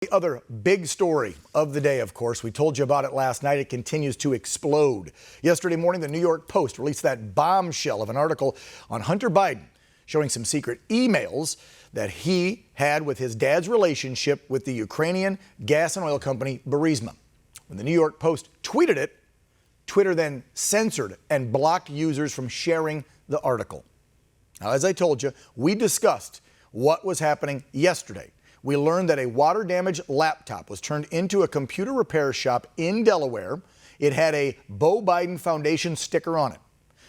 The other big story of the day, of course, we told you about it last night. It continues to explode. Yesterday morning, the New York Post released that bombshell of an article on Hunter Biden showing some secret emails that he had with his dad's relationship with the Ukrainian gas and oil company Burisma. When the New York Post tweeted it, Twitter then censored and blocked users from sharing the article. Now, as I told you, we discussed what was happening yesterday. We learned that a water-damaged laptop was turned into a computer repair shop in Delaware. It had a Beau Biden Foundation sticker on it.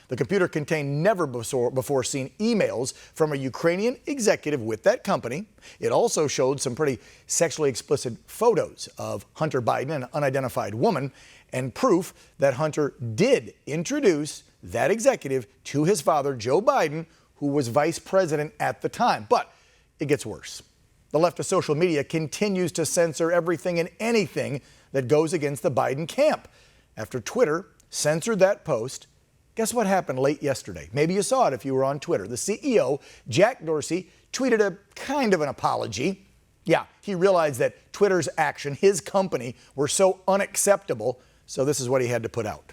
The computer contained never before seen emails from a Ukrainian executive with that company. It also showed some pretty sexually explicit photos of Hunter Biden and an unidentified woman, and proof that Hunter did introduce that executive to his father, Joe Biden, who was vice president at the time. But it gets worse. The left of social media continues to censor everything and anything that goes against the Biden camp. After Twitter censored that post, guess what happened late yesterday? Maybe you saw it if you were on Twitter. The CEO, Jack Dorsey, tweeted a kind of an apology. Yeah, he realized that Twitter's action, his company, were so unacceptable, so this is what he had to put out.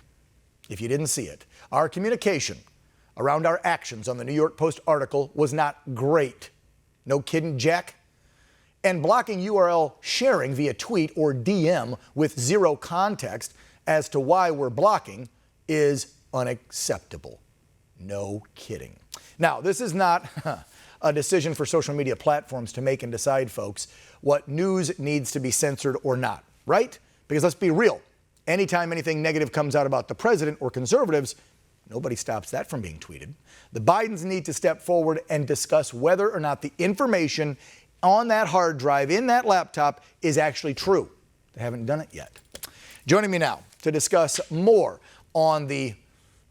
If you didn't see it, our communication around our actions on the New York Post article was not great. No kidding, Jack? And blocking URL sharing via tweet or DM with zero context as to why we're blocking is unacceptable. No kidding. Now, this is not a decision for social media platforms to make and decide, folks, what news needs to be censored or not, right? Because let's be real. Anytime anything negative comes out about the president or conservatives, nobody stops that from being tweeted. The Bidens need to step forward and discuss whether or not the information on that hard drive in that laptop is actually true. They haven't done it yet. Joining me now to discuss more on the,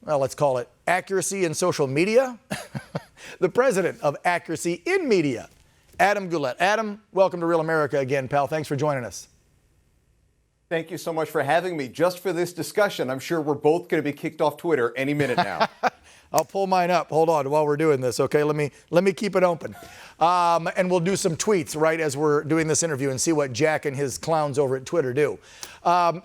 well, let's call it accuracy in social media, the president of Accuracy in Media, Adam Guilette. Adam, welcome to Real America again, pal. Thanks for joining us. Thank you so much for having me. Just for this discussion, I'm sure we're both going to be kicked off Twitter any minute now. I'll pull mine up. Hold on while we're doing this, okay? Let me keep it open. And we'll do some tweets right as we're doing this interview and see what Jack and his clowns over at Twitter do.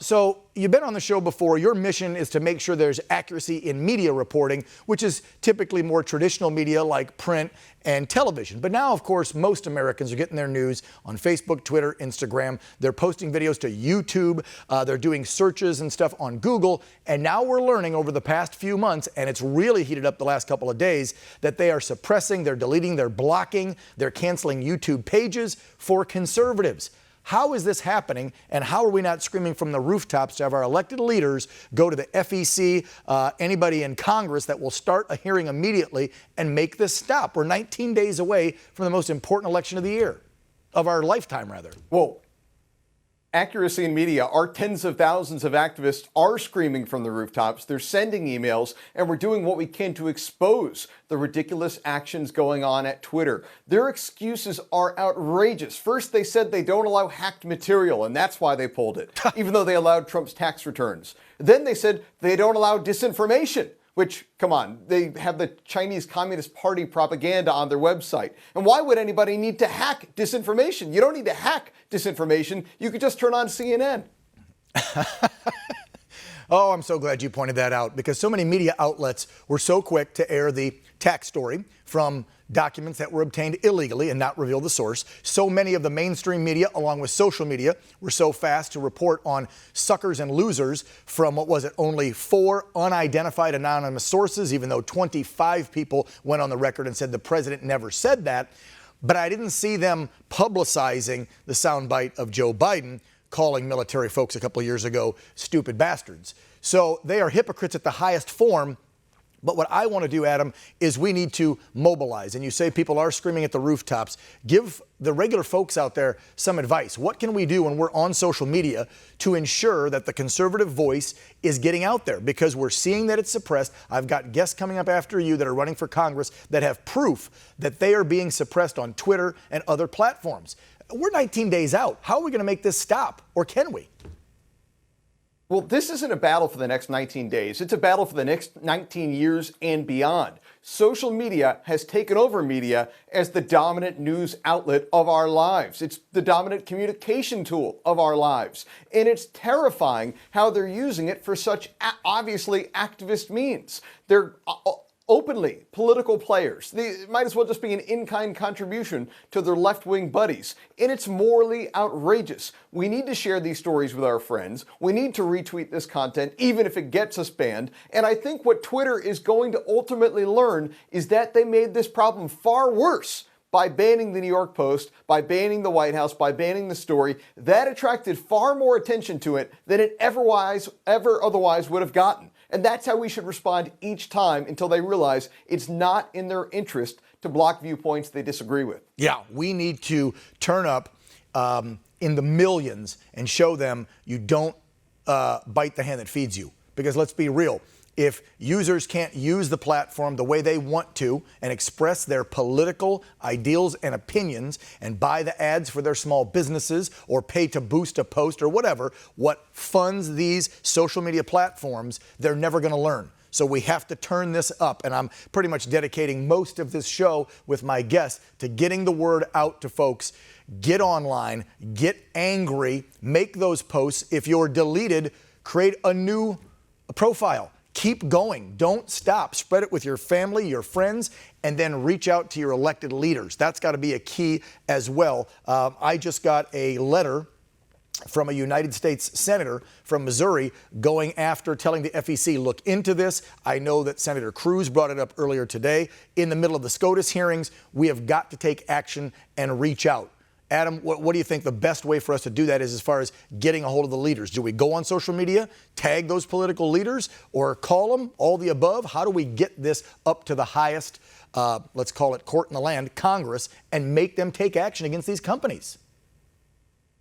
So you've been on the show before. Your mission is to make sure there's accuracy in media reporting, which is typically more traditional media like print and television. But now, of course, most Americans are getting their news on Facebook, Twitter, Instagram. They're posting videos to YouTube. They're doing searches and stuff on Google. And now we're learning over the past few months, and it's really heated up the last couple of days, that they are suppressing, they're deleting, they're blocking, they're canceling YouTube pages for conservatives. How is this happening, and how are we not screaming from the rooftops to have our elected leaders go to the FEC, anybody in Congress that will start a hearing immediately and make this stop? We're 19 days away from the most important election of the year, of our lifetime, rather. Whoa. Accuracy in Media, our tens of thousands of activists are screaming from the rooftops. They're sending emails, and we're doing what we can to expose the ridiculous actions going on at Twitter. Their excuses are outrageous. First, they said they don't allow hacked material, and that's why they pulled it, even though they allowed Trump's tax returns. Then they said they don't allow disinformation, which, come on, they have the Chinese Communist Party propaganda on their website. And why would anybody need to hack disinformation? You don't need to hack disinformation. You could just turn on CNN. Oh, I'm so glad you pointed that out, because so many media outlets were so quick to air the tax story from documents that were obtained illegally and not reveal the source. So many of the mainstream media, along with social media, were so fast to report on suckers and losers from, what was it, only 4 unidentified anonymous sources, even though 25 people went on the record and said the president never said that. But I didn't see them publicizing the soundbite of Joe Biden calling military folks a couple of years ago stupid bastards. So they are hypocrites at the highest form. But what I want to do, Adam, is we need to mobilize. And you say people are screaming at the rooftops. Give the regular folks out there some advice. What can we do when we're on social media to ensure that the conservative voice is getting out there? Because we're seeing that it's suppressed. I've got guests coming up after you that are running for Congress that have proof that they are being suppressed on Twitter and other platforms. We're 19 days out. How are we going to make this stop? Or can we? Well, this isn't a battle for the next 19 days. It's a battle for the next 19 years and beyond. Social media has taken over media as the dominant news outlet of our lives. It's the dominant communication tool of our lives. And it's terrifying how they're using it for such obviously activist means. They're openly political players. They might as well just be an in-kind contribution to their left-wing buddies. And it's morally outrageous. We need to share these stories with our friends. We need to retweet this content, even if it gets us banned. And I think what Twitter is going to ultimately learn is that they made this problem far worse by banning the New York Post, by banning the White House, by banning the story. That attracted far more attention to it than it ever otherwise would have gotten. And that's how we should respond each time until they realize it's not in their interest to block viewpoints they disagree with. Yeah, we need to turn up in the millions and show them you don't bite the hand that feeds you. Because let's be real, if users can't use the platform the way they want to and express their political ideals and opinions and buy the ads for their small businesses or pay to boost a post or whatever, what funds these social media platforms, they're never going to learn. So we have to turn this up, and I'm pretty much dedicating most of this show with my guests to getting the word out to folks. Get online, get angry, make those posts. If you're deleted, create a new profile. Keep going. Don't stop. Spread it with your family, your friends, and then reach out to your elected leaders. That's got to be a key as well. I just got a letter from a United States senator from Missouri going after, telling the FEC, look into this. I know that Senator Cruz brought it up earlier today. In the middle of the SCOTUS hearings, we have got to take action and reach out. Adam, what do you think the best way for us to do that is as far as getting a hold of the leaders? Do we go on social media, tag those political leaders, or call them, all the above? How do we get this up to the highest, let's call it court in the land, Congress, and make them take action against these companies?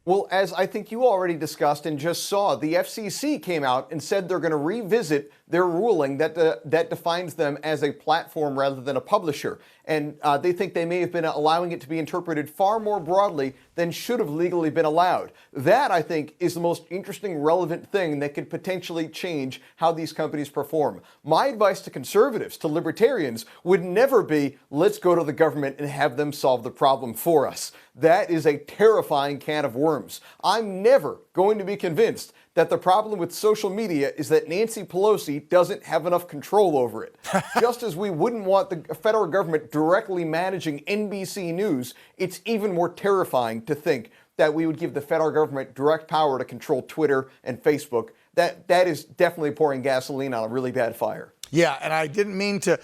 Well, as I think you already discussed and just saw, the FCC came out and said they're going to revisit their ruling that defines them as a platform rather than a publisher. And they think they may have been allowing it to be interpreted far more broadly than should have legally been allowed. That, I think, is the most interesting, relevant thing that could potentially change how these companies perform. My advice to conservatives, to libertarians, would never be, let's go to the government and have them solve the problem for us. That is a terrifying can of worms. I'm never going to be convinced that the problem with social media is that Nancy Pelosi doesn't have enough control over it. Just as we wouldn't want the federal government directly managing NBC News, it's even more terrifying to think that we would give the federal government direct power to control Twitter and Facebook. That is definitely pouring gasoline on a really bad fire. Yeah, and I didn't mean to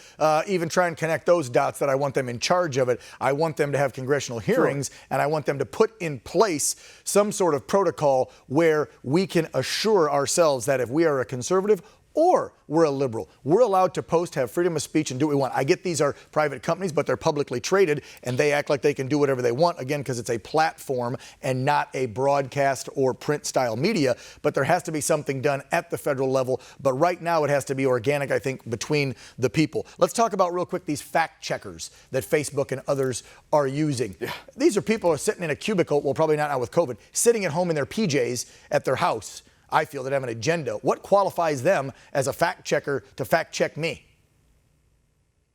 even try and connect those dots that I want them in charge of it. I want them to have congressional hearings, sure, and I want them to put in place some sort of protocol where we can assure ourselves that if we are a conservative or we're a liberal, we're allowed to post, have freedom of speech, and do what we want. I get these are private companies, but they're publicly traded, and they act like they can do whatever they want, again, because it's a platform and not a broadcast or print-style media. But there has to be something done at the federal level. But right now, it has to be organic, I think, between the people. Let's talk about real quick these fact checkers that Facebook and others are using. Yeah. These are people who are sitting in a cubicle, well, probably not now with COVID, sitting at home in their PJs at their house, I feel, that have an agenda. What qualifies them as a fact checker to fact check me?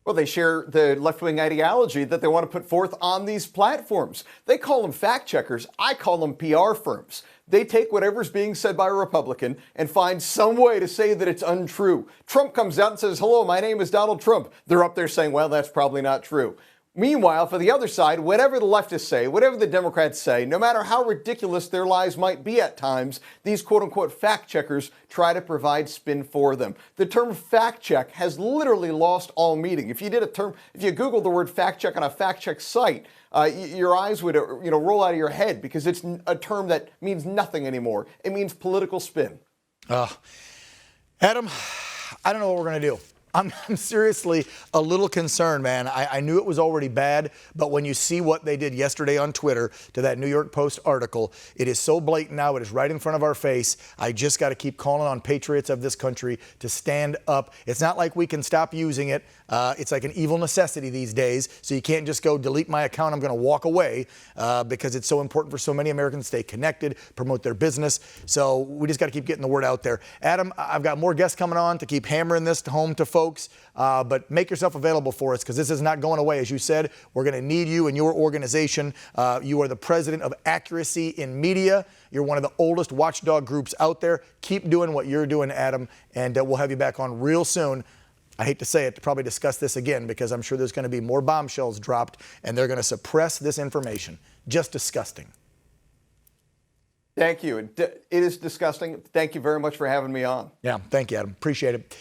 Well, they share the left-wing ideology that they want to put forth on these platforms. They call them fact checkers. I call them PR firms. They take whatever's being said by a Republican and find some way to say that it's untrue. Trump comes out and says, hello, my name is Donald Trump. They're up there saying, well, that's probably not true. Meanwhile, for the other side, whatever the leftists say, whatever the Democrats say, no matter how ridiculous their lies might be at times, these quote-unquote fact checkers try to provide spin for them. The term fact check has literally lost all meaning. If you Google the word fact check on a fact check site, your eyes would roll out of your head, because it's a term that means nothing anymore. It means political spin. Adam, I don't know what we're going to do. I'm seriously a little concerned, man. I knew it was already bad, but when you see what they did yesterday on Twitter to that New York Post article, it is so blatant now. It is right in front of our face. I just got to keep calling on patriots of this country to stand up. It's not like we can stop using it. It's like an evil necessity these days, so you can't just go delete my account, I'm going to walk away, because it's so important for so many Americans to stay connected, promote their business. So we just got to keep getting the word out there. Adam, I've got more guests coming on to keep hammering this home to folks, but make yourself available for us, because this is not going away. As you said, we're going to need you and your organization. You are the president of Accuracy in Media. You're one of the oldest watchdog groups out there. Keep doing what you're doing, Adam, and we'll have you back on real soon. I hate to say it, to probably discuss this again, because I'm sure there's going to be more bombshells dropped, and they're going to suppress this information. Just disgusting. Thank you. It is disgusting. Thank you very much for having me on. Yeah, thank you, Adam. Appreciate it.